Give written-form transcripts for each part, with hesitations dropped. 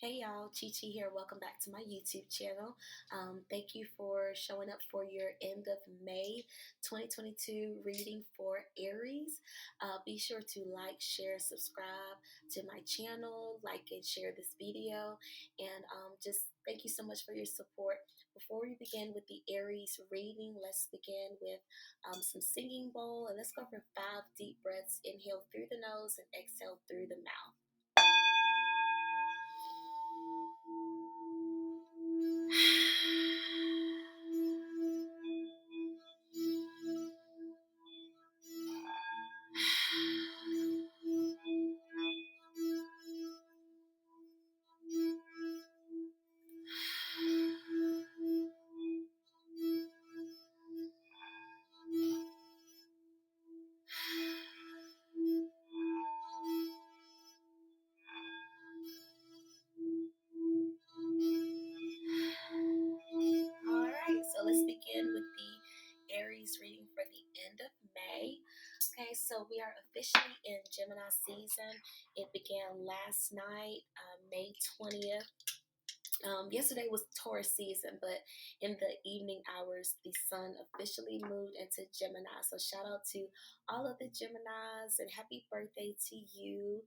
Hey y'all, CheChe here. Welcome back to my YouTube channel. Thank you for showing up for your end of May 2022 reading for Aries. Be sure to like, share, subscribe to my channel, like and share this video, and just thank you so much for your support. Before we begin with the Aries reading, let's begin with some singing bowl, and let's go for 5 deep breaths. Inhale through the nose and exhale through the mouth. So let's begin with the Aries reading for the end of May. Okay, so we are officially in Gemini season. It began last night, May 20th. Yesterday was Taurus season, but in the evening hours, the sun officially moved into Gemini. So shout out to all of the Geminis and happy birthday to you.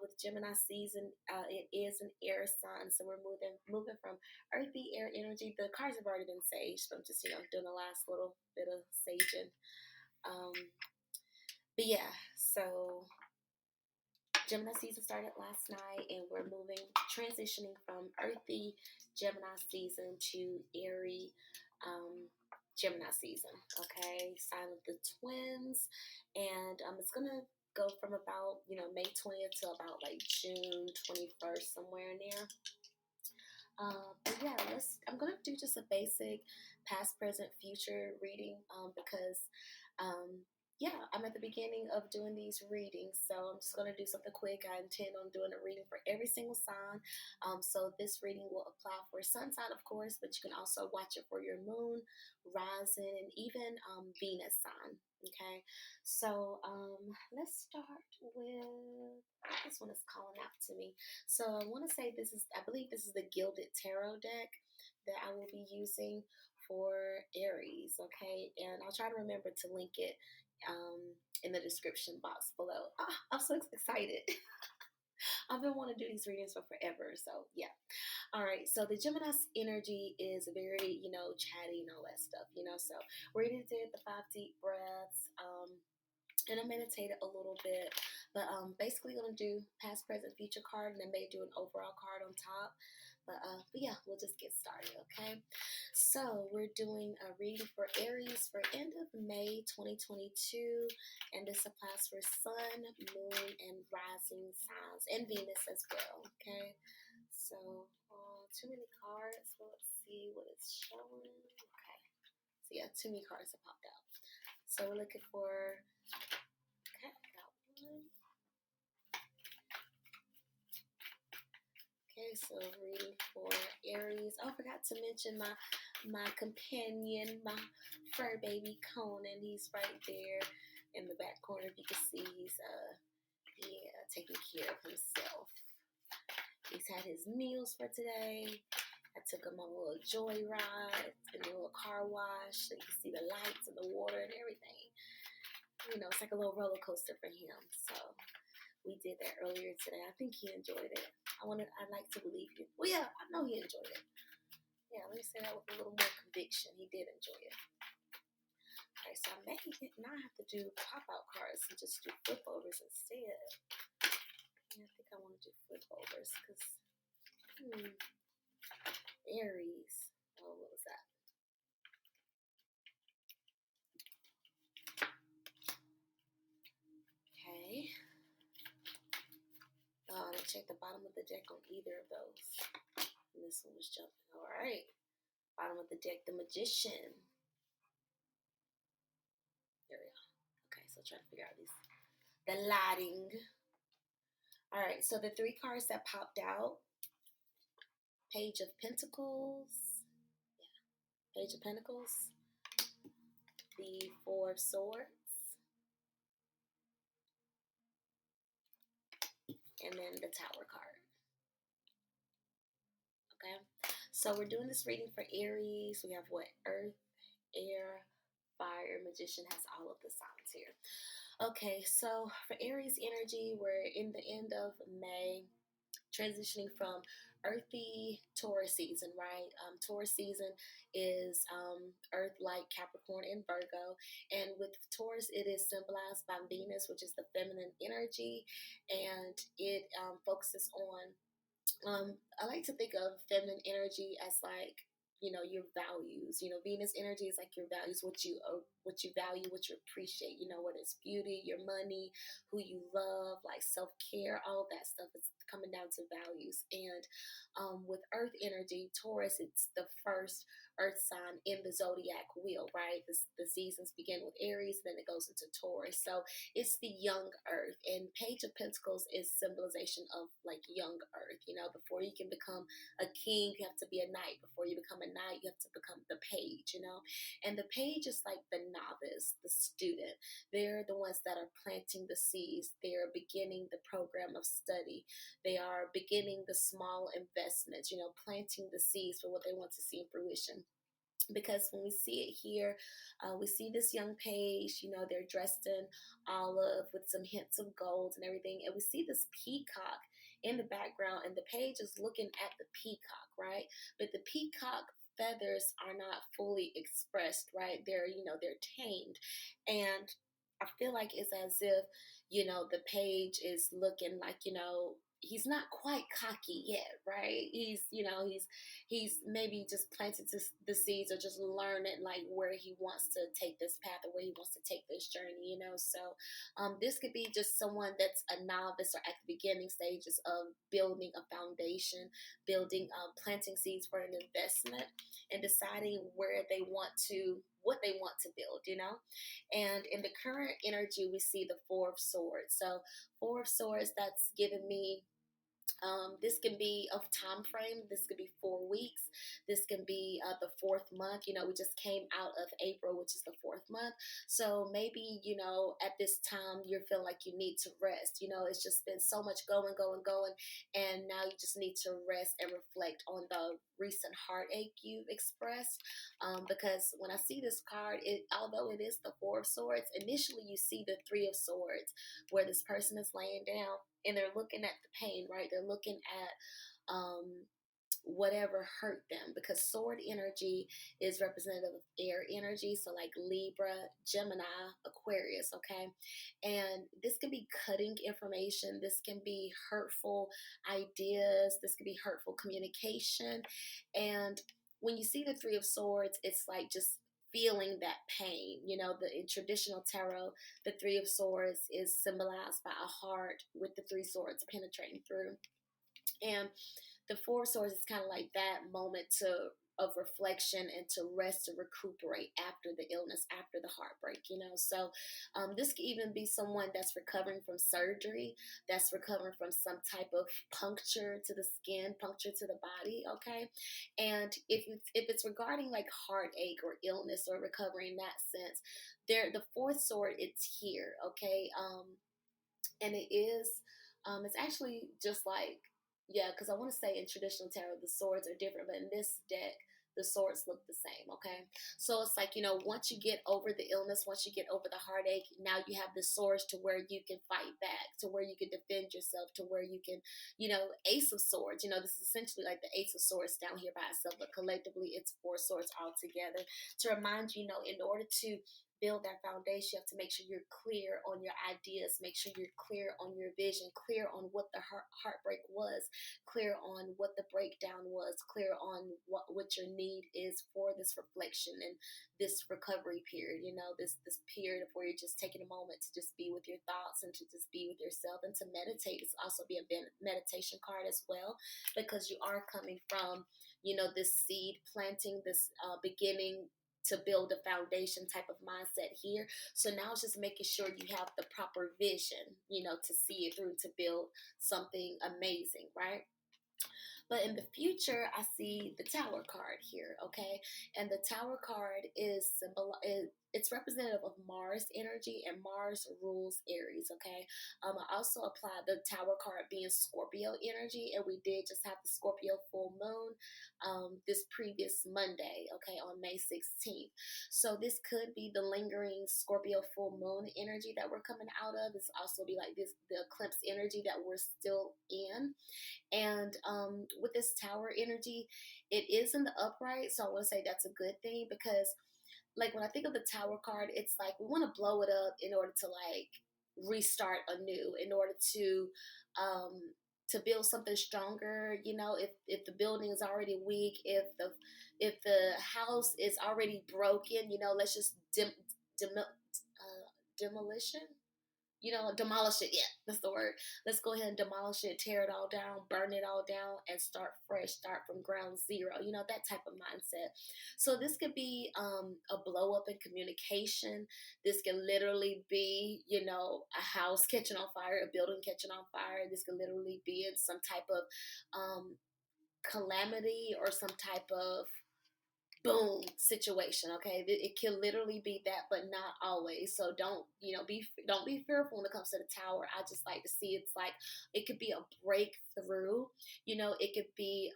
With Gemini season, it is an air sign, so we're moving from earthy air energy. The cards have already been saged, so I'm just doing the last little bit of saging. But yeah, so Gemini season started last night, and we're transitioning from earthy Gemini season to airy Gemini season. Okay, sign of the twins, and it's gonna go from about May 20th to about like June 21st, somewhere in there. But yeah, I'm gonna do just a basic past, present, future reading because yeah, I'm at the beginning of doing these readings, so I'm just gonna do something quick. I intend on doing a reading for every single sign. So this reading will apply for sun sign, of course, but you can also watch it for your moon, rising, and even Venus sign. Okay, so let's start with this one is calling out to me. So I want to say I believe this is the Gilded Tarot deck that I will be using for Aries, okay? And I'll try to remember to link it in the description box below. I'm so excited. I've been wanting to do these readings for forever, so yeah. All right, so the Gemini's energy is very, chatty and all that stuff, so we already did the 5 deep breaths. And I meditated a little bit, but basically gonna do past, present, future card, and then maybe do an overall card on top. But yeah, we'll just get started, okay? So we're doing a reading for Aries for end of May 2022, and this applies for Sun, Moon, and Rising signs, and Venus as well, okay? So too many cards. So let's see what it's showing. Okay, so yeah, too many cards have popped out. So we're looking for. Okay, got one. Okay, so reading for Aries. Oh, I forgot to mention my companion, my fur baby Conan. He's right there in the back corner. If you can see, he's taking care of himself. He's had his meals for today. I took him on a little joyride and a little car wash, so you can see the lights and the water and everything. It's like a little roller coaster for him. So we did that earlier today. I think he enjoyed it. I'd like to believe it. Well, yeah, I know he enjoyed it. Yeah, let me say that with a little more conviction. He did enjoy it. Okay, so I now have to do pop-out cards and just do flip overs instead. Yeah, I think I want to do flip overs because Aries. Oh, what was that? Okay. Oh, I didn't check the bottom of the deck on either of those. And this one was jumping. All right. Bottom of the deck, the Magician. There we go. Okay, so trying to figure out the lighting. All right, so the 3 cards that popped out. Page of Pentacles. Yeah, Page of Pentacles. The 4 of Swords. And then the Tower card. Okay, so we're doing this reading for Aries. We have what? Earth, air, fire, magician has all of the signs here. Okay, so for Aries energy, we're in the end of May, transitioning from earthy Taurus season, right? Taurus season is earth, light, Capricorn, and Virgo. And with Taurus, it is symbolized by Venus, which is the feminine energy, and it focuses on I like to think of feminine energy as like, your values. Venus energy is like your values, what you value, what you appreciate. Whether it's beauty, your money, who you love, like self care, all that stuff. It's coming down to values. And with Earth energy, Taurus, it's the first Earth sign in the zodiac wheel, right? The seasons begin with Aries, then it goes into Taurus. So it's the young Earth, and Page of Pentacles is symbolization of like young Earth. Before you can become a king, you have to be a knight. Before you become a knight, you have to become the page. And the page is like the novice, the student. They're the ones that are planting the seeds. They are beginning the program of study. They are beginning the small investments. Planting the seeds for what they want to see in fruition. Because when we see it here, we see this young page, they're dressed in olive with some hints of gold and everything. And we see this peacock in the background, and the page is looking at the peacock, right? But the peacock feathers are not fully expressed, right? They're tamed. And I feel like it's as if, the page is looking like, he's not quite cocky yet, right? He's maybe just planted the seeds, or just learning like where he wants to take this path, or where he wants to take this journey. So this could be just someone that's a novice, or at the beginning stages of building a foundation, building planting seeds for an investment, and deciding what they want to build. And in the current energy, we see the Four of Swords. So Four of Swords, that's given me this can be of time frame. This could be 4 weeks. This can be the fourth month. We just came out of April, which is the fourth month. So maybe, at this time you're feeling like you need to rest. It's just been so much going, and now you just need to rest and reflect on the recent heartache you've expressed. Because when I see this card, although it is the Four of Swords, initially you see the Three of Swords, where this person is laying down and they're looking at the pain, right? They're looking at whatever hurt them, because sword energy is representative of air energy. So like Libra, Gemini, Aquarius, okay? And this can be cutting information. This can be hurtful ideas. This can be hurtful communication. And when you see the Three of Swords, it's like just feeling that pain. In traditional tarot, the Three of Swords is symbolized by a heart with the three swords penetrating through. And the Four of Swords is kind of like that moment of reflection and to rest, to recuperate after the illness, after the heartbreak. So this could even be someone that's recovering from surgery, that's recovering from some type of puncture to the skin, puncture to the body, okay? And if it's regarding like heartache or illness or recovery in that sense, the fourth sword, it's here, okay? And it is, it's actually just like, yeah, because I want to say in traditional tarot the swords are different, but in this deck the swords look the same, okay? So it's like, once you get over the illness, once you get over the heartache, now you have the swords to where you can fight back, to where you can defend yourself, to where you can, Ace of Swords, this is essentially like the Ace of Swords down here by itself, but collectively it's four swords all together to remind you, in order to build that foundation, you have to make sure you're clear on your ideas, make sure you're clear on your vision, clear on what the heartbreak was, clear on what the breakdown was, clear on what your need is for this reflection and this recovery period, this period of where you're just taking a moment to just be with your thoughts and to just be with yourself and to meditate. It's also be a meditation card as well, because you are coming from, this seed planting, this beginning to build a foundation type of mindset here. So now it's just making sure you have the proper vision, to see it through, to build something amazing, right? But in the future, I see the Tower card here, okay? And the Tower card is it's representative of Mars energy, and Mars rules Aries. Okay, I also applied the Tower card being Scorpio energy, and we did just have the Scorpio full moon this previous Monday. Okay, on May 16th. So this could be the lingering Scorpio full moon energy that we're coming out of. This also be like this the eclipse energy that we're still in. And with this Tower energy, it is in the upright, so I want to say that's a good thing because like when I think of the Tower card, it's like we want to blow it up in order to like restart anew, in order um to build something stronger. You know, if the building is already weak, if the house is already broken, you know, let's just demolition, you know, demolish it. Yeah, that's the word. Let's go ahead and demolish it, tear it all down, burn it all down, and start fresh, start from ground zero. You know, that type of mindset. So this could be a blow up in communication. This can literally be, you know, a house catching on fire, a building catching on fire. This could literally be in some type of calamity or some type of boom situation. Okay, it can literally be that, but not always. So don't be fearful when it comes to the Tower. I just like to see it's like it could be a breakthrough. You know, it could be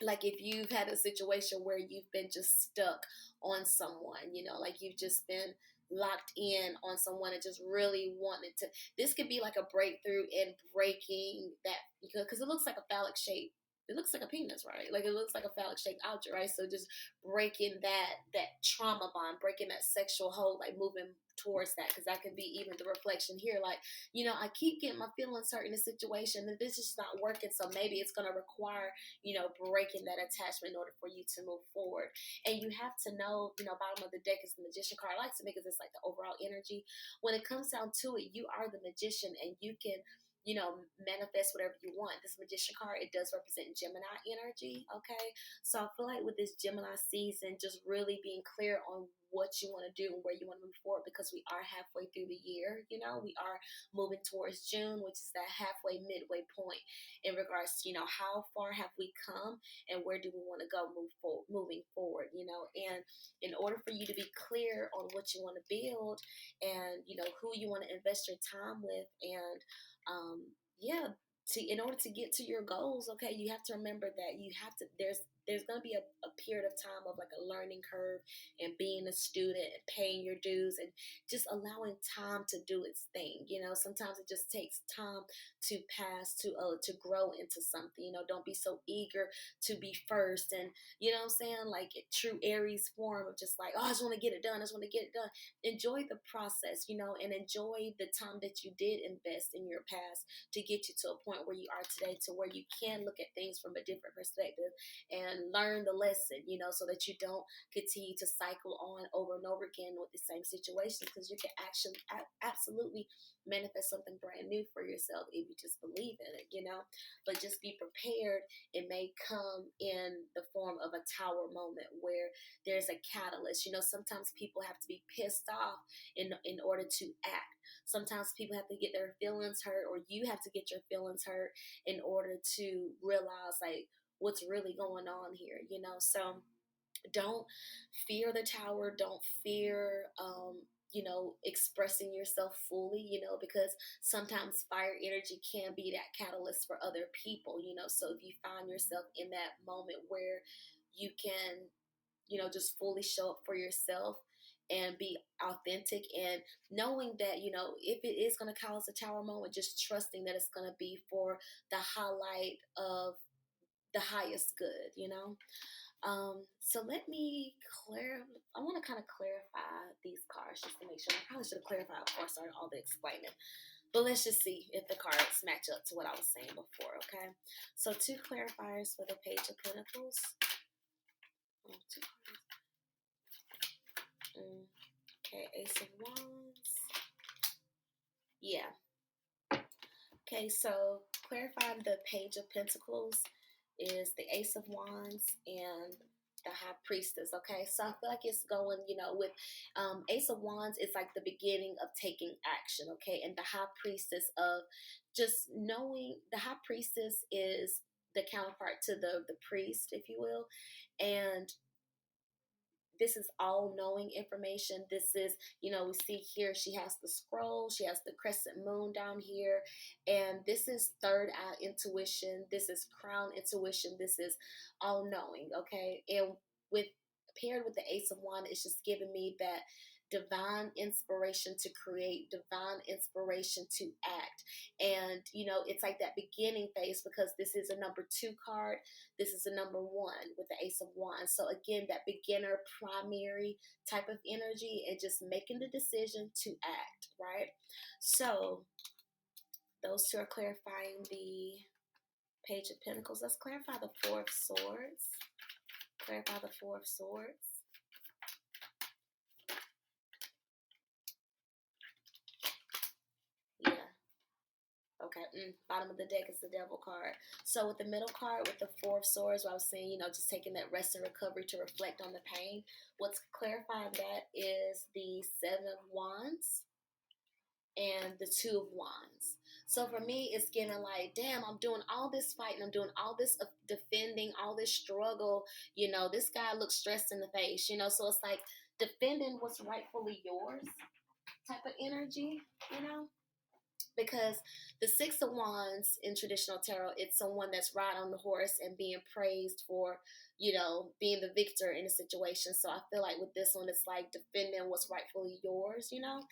like if you've had a situation where you've been just stuck on someone, you know, like you've just been locked in on someone and just really wanted to, this could be like a breakthrough in breaking that, because it looks like a phallic shape, it looks like a penis, right? Like it looks like a phallic shaped object, right? So just breaking that trauma bond, breaking that sexual hold, like moving towards that, because that could be even the reflection here. Like, you know, I keep getting my feelings hurt in this situation, and this is not working. So maybe it's going to require, you know, breaking that attachment in order for you to move forward. And you have to know, you know, bottom of the deck is the Magician card. I like to make it this like the overall energy. When it comes down to it, you are the magician, and you can, you know, manifest whatever you want. This Magician card, it does represent Gemini energy, okay? So I feel like with this Gemini season, just really being clear on what you want to do and where you want to move forward, because we are halfway through the year, you know, we are moving towards June, which is that halfway midway point in regards to, you know, how far have we come and where do we want to go moving forward, you know. And in order for you to be clear on what you want to build and, you know, who you want to invest your time with, and yeah, in order to get to your goals, okay, you have to remember that you have to, there's going to be a period of time of like a learning curve and being a student and paying your dues and just allowing time to do its thing. You know, sometimes it just takes time to pass to grow into something. You know, don't be so eager to be first, and you know what I'm saying, like true Aries form of just like, oh, I just want to get it done, I just want to get it done. Enjoy the process, you know, and enjoy the time that you did invest in your past to get you to a point where you are today, to where you can look at things from a different perspective and learn the lesson, you know, so that you don't continue to cycle on over and over again with the same situation, because you can actually absolutely manifest something brand new for yourself if you just believe in it, you know. But just be prepared. It may come in the form of a Tower moment where there's a catalyst. You know, sometimes people have to be pissed off in order to act. Sometimes people have to get their feelings hurt, or you have to get your feelings hurt in order to realize like what's really going on here, you know. So don't fear the Tower, don't fear you know, expressing yourself fully, you know, because sometimes fire energy can be that catalyst for other people, you know. So if you find yourself in that moment where you can, you know, just fully show up for yourself and be authentic, and knowing that, you know, if it is going to cause a Tower moment, just trusting that it's going to be for the highlight of the highest good, you know. So let me I want to kind of clarify these cards just to make sure. I probably should have clarified before I started all the explaining. But let's just see if the cards match up to what I was saying before, okay? So two clarifiers for the Page of Pentacles. Two cards. Okay, Ace of Wands. Yeah. Okay, so clarifying the Page of Pentacles is the Ace of Wands and the High Priestess. Okay, so I feel like it's going, you know, with Ace of Wands, it's like the beginning of taking action. Okay, and the High Priestess of just knowing. The High Priestess is the counterpart to the priest, if you will, and this is all knowing information. This is, you know, we see here she has the scroll, she has the crescent moon down here, and this is third eye intuition, this is crown intuition, this is all knowing, okay? And with paired with the Ace of Wands, it's just giving me that divine inspiration to create, divine inspiration to act. And you know, it's like that beginning phase, because this is a number 2 card, this is a number 1 with the Ace of Wands. So again, that beginner primary type of energy, and just making the decision to act, right? So those two are clarifying the Page of Pentacles. Let's clarify the Four of Swords. Clarify the Four of Swords. Yeah. Okay. Bottom of the deck is the Devil card. So with the middle card, with the Four of Swords, where I was saying, you know, just taking that rest and recovery to reflect on the pain. What's clarifying that is the Seven of Wands and the Two of Wands. So for me, it's getting like, damn, I'm doing all this fighting, I'm doing all this defending, all this struggle. You know, this guy looks stressed in the face, you know, so it's like defending what's rightfully yours type of energy, you know? Because the Six of Wands in traditional tarot, it's someone that's riding on the horse and being praised for, you know, being the victor in a situation. So I feel like with this one, it's like defending what's rightfully yours, you know.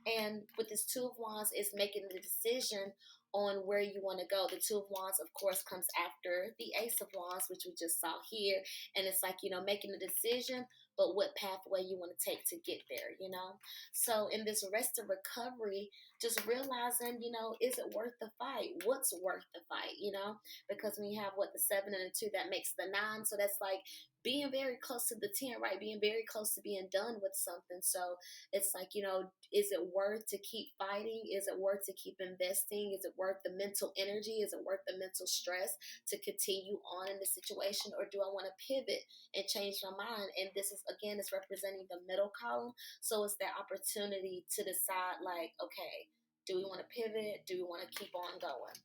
And with this Two of Wands, it's making the decision on where you want to go. The Two of Wands, of course, comes after the Ace of Wands, which we just saw here. And it's like, you know, making the decision, but what pathway you want to take to get there, you know. So in this rest and recovery, just realizing, you know, is it worth the fight? What's worth the fight, you know? Because when you have the 7 and the 2, that makes the 9. So that's like being very close to the 10, right? Being very close to being done with something. So it's like, you know, is it worth to keep fighting? Is it worth to keep investing? Is it worth the mental energy? Is it worth the mental stress to continue on in the situation? Or do I want to pivot and change my mind? And this is, again, it's representing the middle column. So it's that opportunity to decide, like, okay, do we want to pivot? Do we want to keep on going?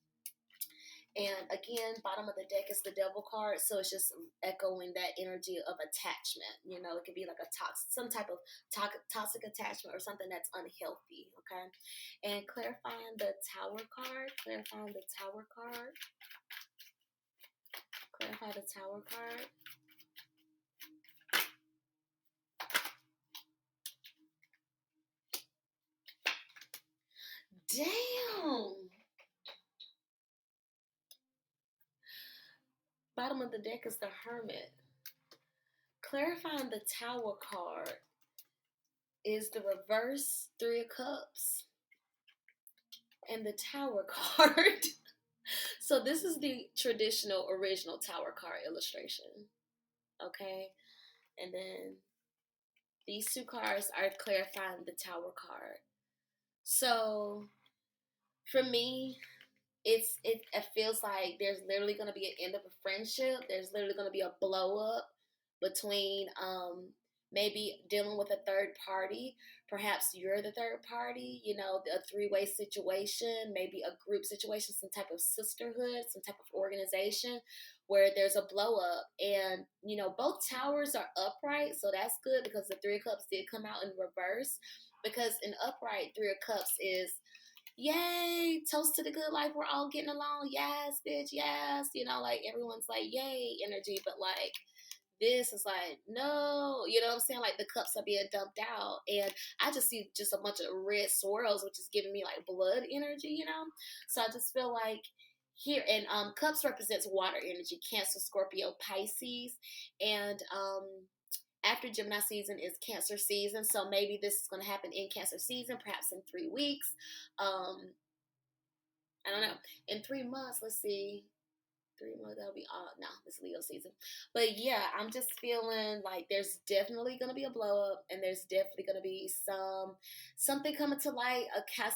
And again, bottom of the deck is the Devil card. So it's just echoing that energy of attachment. You know, it could be like some type of toxic attachment or something that's unhealthy. Okay. And clarifying the Tower card. Clarifying the Tower card. Clarify the Tower card. Damn. Bottom of the deck is the Hermit. Clarifying the Tower card is the reverse 3 of Cups and the Tower card. So this is the traditional original Tower card illustration. Okay. And then these 2 cards are clarifying the Tower card. So for me, it feels like there's literally going to be an end of a friendship. There's literally going to be a blow up between maybe dealing with a third party. Perhaps you're the third party, you know, a 3-way situation, maybe a group situation, some type of sisterhood, some type of organization where there's a blow up. And, you know, both towers are upright, so that's good because the 3 of Cups did come out in reverse. Because in upright, 3 of Cups is, yay, toast to the good life, we're all getting along, yes, bitch, yes, you know, like everyone's like, yay, energy. But like this is like, no, you know what I'm saying? Like the cups are being dumped out, and I just see just a bunch of red swirls, which is giving me like blood energy, you know. So I just feel like here, and cups represents water energy, Cancer, Scorpio, Pisces, and after Gemini season is Cancer season. So maybe this is going to happen in Cancer season, perhaps in 3 weeks. I don't know. In 3 months, let's see. 3 months, that'll be all. No, it's Leo season. But yeah, I'm just feeling like there's definitely going to be a blow up, and there's definitely going to be something coming to light,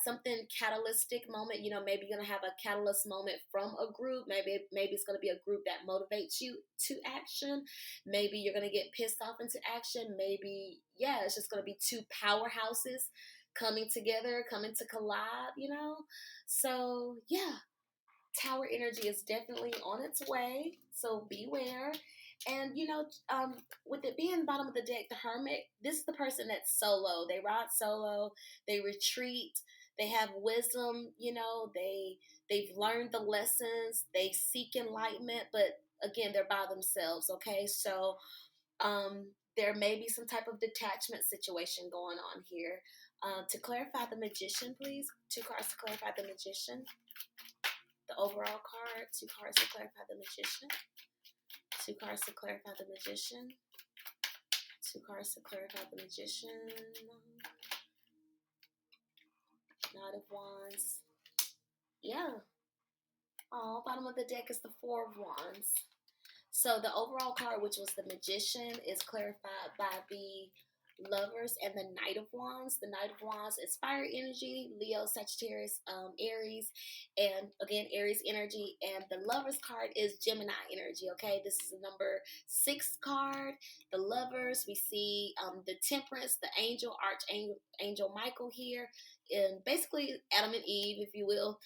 something catalytic moment. You know, maybe you're going to have a catalyst moment from a group. Maybe it's going to be a group that motivates you to action. Maybe you're going to get pissed off into action. Maybe, yeah, it's just going to be 2 powerhouses coming together, coming to collide, you know? So, yeah. Tower energy is definitely on its way, so beware. And with it being bottom of the deck, the Hermit, this is the person that's solo. They ride solo, they retreat, they have wisdom, they've learned the lessons, they seek enlightenment, but again, they're by themselves, okay? So there may be some type of detachment situation going on here. To clarify the Magician, please. 2 cards to clarify the Magician. The overall card. 2 cards to clarify the Magician. 2 cards to clarify the Magician. 2 cards to clarify the Magician. Knight of Wands. Yeah. Oh, bottom of the deck is the 4 of Wands. So the overall card, which was the Magician, is clarified by the Lovers and the Knight of Wands. The Knight of Wands is fire energy, Leo, Sagittarius, Aries, and again, Aries energy. And the Lovers card is Gemini energy, okay? This is the number 6 card. The Lovers, we see the Temperance, the Angel, Archangel Michael here, and basically Adam and Eve, if you will.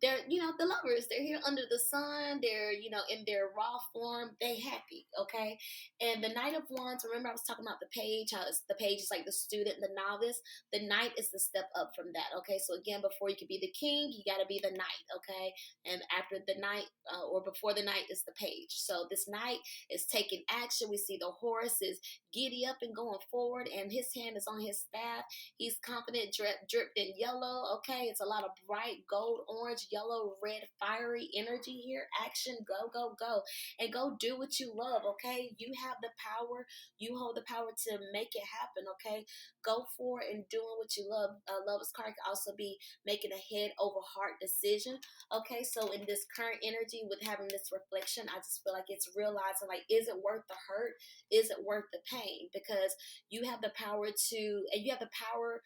They're, the lovers, they're here under the sun, they're, in their raw form, they happy, okay? And the Knight of Wands, remember I was talking about the page, how the page is like the student, the novice. The Knight is the step up from that, okay? So again, before you could be the king, you got to be the knight, okay? And after the knight, or before the knight, is the page. So this knight is taking action. We see the horse is giddy up and going forward, and his hand is on his staff. He's confident, dripped in yellow, okay? It's a lot of bright gold, orange, yellow, red, fiery energy here. Action, go, go, go. And go do what you love, okay? You have the power. You hold the power to make it happen, okay? Go for it and doing what you love. Lover's card can also be making a head over heart decision, okay? So in this current energy with having this reflection, I just feel like it's realizing, like, is it worth the hurt? Is it worth the pain? Because you have the power to, and you have the power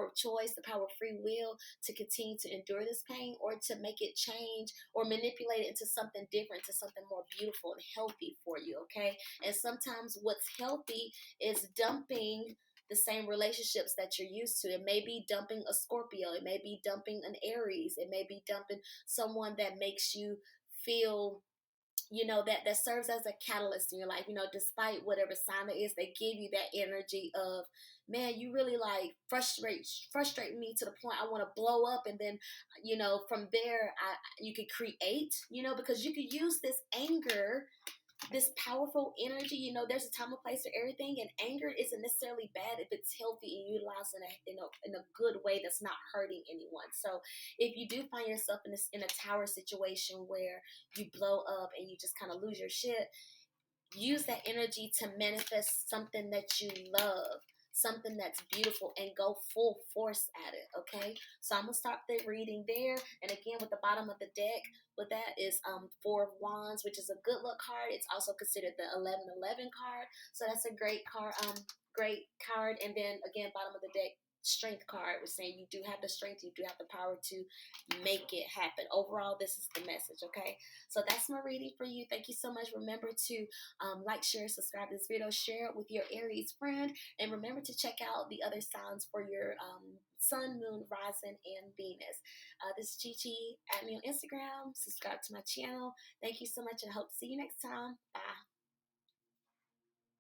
of choice, the power of free will to continue to endure this pain, or to make it change or manipulate it into something different, to something more beautiful and healthy for you, okay? And sometimes what's healthy is dumping the same relationships that you're used to. It may be dumping a Scorpio, it may be dumping an Aries, it may be dumping someone that makes you feel, that serves as a catalyst in your life. Despite whatever sign it is, they give you that energy of, man, you really like frustrate me to the point I want to blow up. And then, from there, you could create, because you could use this anger, this powerful energy. There's a time and place for everything, and anger isn't necessarily bad if it's healthy and utilized in a good way that's not hurting anyone. So if you do find yourself in a tower situation where you blow up and you just kind of lose your shit, use that energy to manifest something that you love, something that's beautiful, and go full force at it, okay? So I'm gonna stop the reading there. And again, with the bottom of the deck, with that is 4 of Wands, which is a good luck card. It's also considered the 1111 card, so that's a great card. Great card. And then again, bottom of the deck, strength card was saying you do have the strength, you do have the power to make it happen. Overall, this is the message, okay? So that's my reading for you. Thank you so much. Remember to like, share, subscribe to this video, share it with your Aries friend, and remember to check out the other signs for your sun, moon, rising, and Venus. This is CheChe. Add me on Instagram, subscribe to my channel. Thank you so much, and I hope to see you next time. Bye.